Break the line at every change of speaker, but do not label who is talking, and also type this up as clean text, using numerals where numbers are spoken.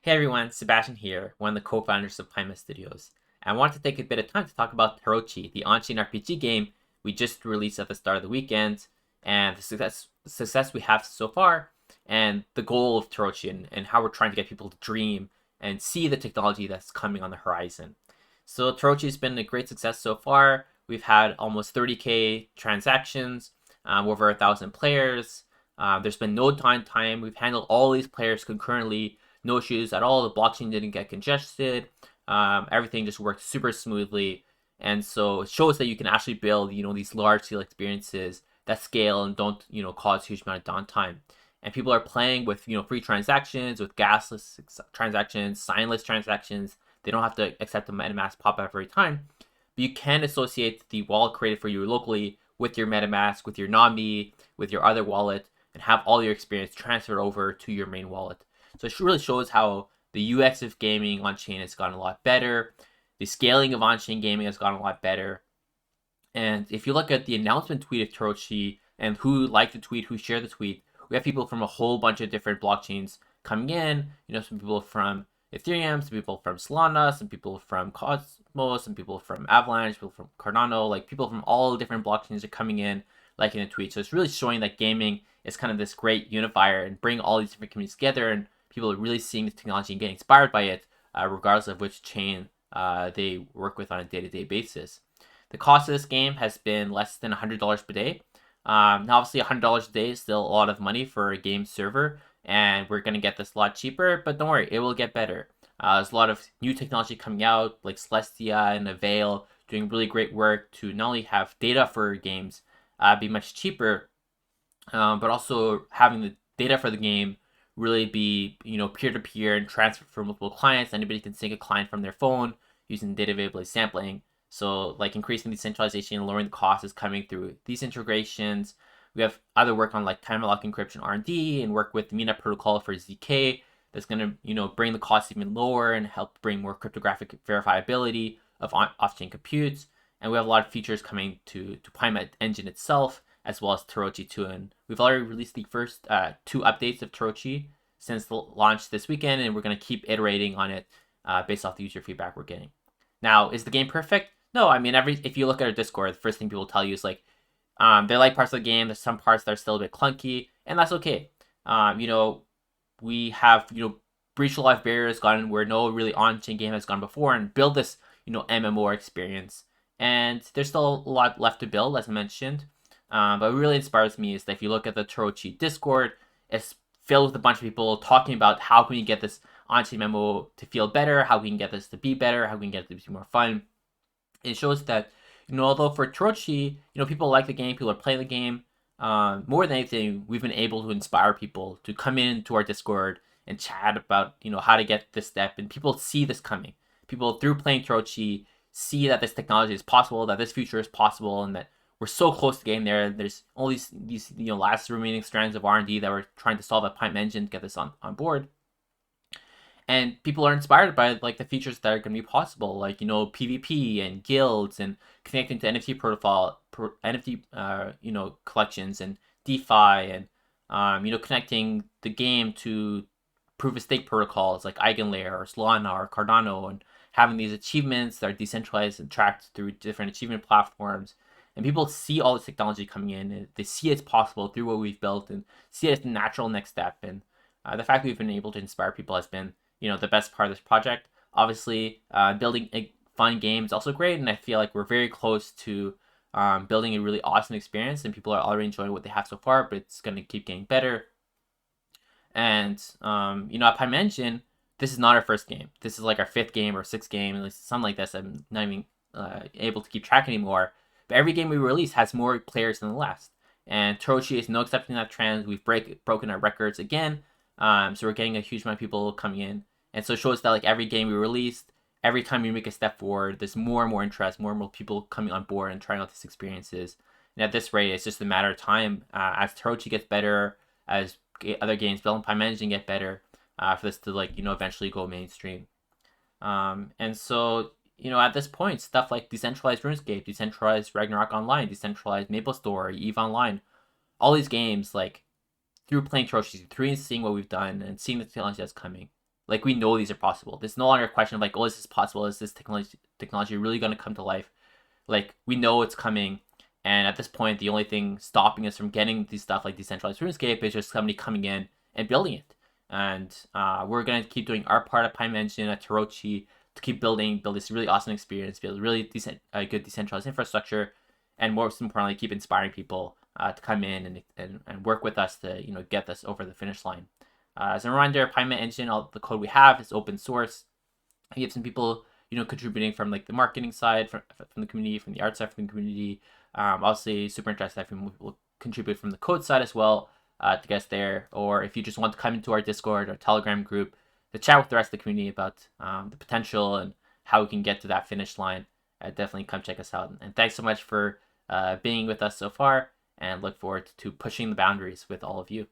Hey everyone, Sebastian here, one of the co-founders of Pyma Studios. I wanted to take a bit of time to talk about Tarochi, the on-chain RPG game we just released at the start of the weekend, and the success we have so far, and the goal of Tarochi, and how we're trying to get people to dream and see the technology that's coming on the horizon. So Tarochi has been a great success so far. We've had almost 30k transactions, over 1,000 players. There's been no downtime. We've handled all these players concurrently, no issues at all. The blockchain didn't get congested. Everything just worked super smoothly. And so it shows that you can actually build, these large scale experiences that scale and don't, cause huge amount of downtime. And people are playing with, free transactions, with gasless transactions, signless transactions. They don't have to accept a MetaMask pop-up every time. But you can associate the wallet created for you locally with your MetaMask, with your Nami, with your other wallet, and have all your experience transferred over to your main wallet. So it really shows how the UX of gaming on chain has gotten a lot better. The scaling of on-chain gaming has gotten a lot better. And if you look at the announcement tweet of Tarochi and who liked the tweet, who shared the tweet, we have people from a whole bunch of different blockchains coming in. Some people from Ethereum, some people from Solana, some people from Cosmos, some people from Avalanche, people from Cardano. Like people from all different blockchains are coming in, liking a tweet. So it's really showing that gaming is kind of this great unifier and bring all these different communities together, and people are really seeing the technology and getting inspired by it, regardless of which chain they work with on a day-to-day basis. The cost of this game has been less than $100 per day. Now, obviously, $100 a day is still a lot of money for a game server, and we're going to get this a lot cheaper, but don't worry, it will get better. There's a lot of new technology coming out, like Celestia and Avail, doing really great work to not only have data for games be much cheaper, but also having the data for the game really be peer-to-peer and transfer for multiple clients. Anybody can sync a client from their phone using data availability sampling. So like increasing decentralization and lowering the cost is coming through these integrations. We have other work on like time lock encryption R&D and work with the MENA protocol for ZK that's going to bring the cost even lower and help bring more cryptographic verifiability of off-chain computes. And we have a lot of features coming to Pyma engine itself, as well as Tarochi 2. And we've already released the first 2 updates of Tarochi since the launch this weekend, and we're going to keep iterating on it based off the user feedback we're getting. Now, is the game perfect? No, I mean, if you look at our Discord, the first thing people tell you is like, they like parts of the game, there's some parts that are still a bit clunky, and that's okay. We have, breach life barriers gone where no really on-chain game has gone before, and build this, MMO experience. And there's still a lot left to build, as mentioned. But what really inspires me is that if you look at the Tarochi Discord, it's filled with a bunch of people talking about how can we get this on-chain MMO to feel better, how we can get this to be better, how we can get it to be more fun. It shows that, although for Tarochi, people like the game, people are playing the game, more than anything, we've been able to inspire people to come into our Discord and chat about, how to get this step, and people see this coming. People, through playing Tarochi, see that this technology is possible, that this future is possible, and that we're so close to getting there. There's all these last remaining strands of R&D that we're trying to solve at Pyma Engine to get this on board. And people are inspired by like the features that are going to be possible, like PvP and guilds and connecting to NFT NFT collections and DeFi, and connecting the game to proof of stake protocols like Eigenlayer or Solana or Cardano, and having these achievements that are decentralized and tracked through different achievement platforms. And people see all this technology coming in, and they see it's possible through what we've built, and see it as the natural next step. And the fact that we've been able to inspire people has been, the best part of this project. Obviously, building a fun game is also great, and I feel like we're very close to building a really awesome experience, and people are already enjoying what they have so far, but it's going to keep getting better. And, at Pyma Engine, this is not our first game. This is like our 5th game or 6th game, at least something like this. I'm not even able to keep track anymore. But every game we release has more players than the last. And Tarochi is no exception to that trend. We've broken our records again. So we're getting a huge amount of people coming in. And so it shows that like every game we released, every time we make a step forward, there's more and more interest, more and more people coming on board and trying out these experiences. And at this rate, it's just a matter of time as Tarochi gets better, as other games built on Pyma Engine get better, for this to eventually go mainstream. And so at this point, stuff like decentralized RuneScape, decentralized Ragnarok Online, decentralized MapleStory, EVE Online, all these games, like through playing Tarochi, through seeing what we've done and seeing the technology that's coming, Like, we know these are possible. There's no longer a question of like, oh, is this possible? Is this technology really going to come to life? Like, we know it's coming. And at this point, the only thing stopping us from getting these stuff like decentralized RuneScape is just somebody coming in and building it. And we're going to keep doing our part at Prime Engine, at Tarochi, to keep build this really awesome experience, build really good decentralized infrastructure, and most importantly, keep inspiring people to come in and work with us to get this over the finish line. As a reminder, Prime Engine, all the code we have is open source. We have some people contributing from like the marketing side, from the community, from the art side, from the community. Obviously, super interested if people contribute from the code side as well to get us there. Or if you just want to come into our Discord or Telegram group to chat with the rest of the community about the potential and how we can get to that finish line, definitely come check us out. And thanks so much for being with us so far, and look forward to pushing the boundaries with all of you.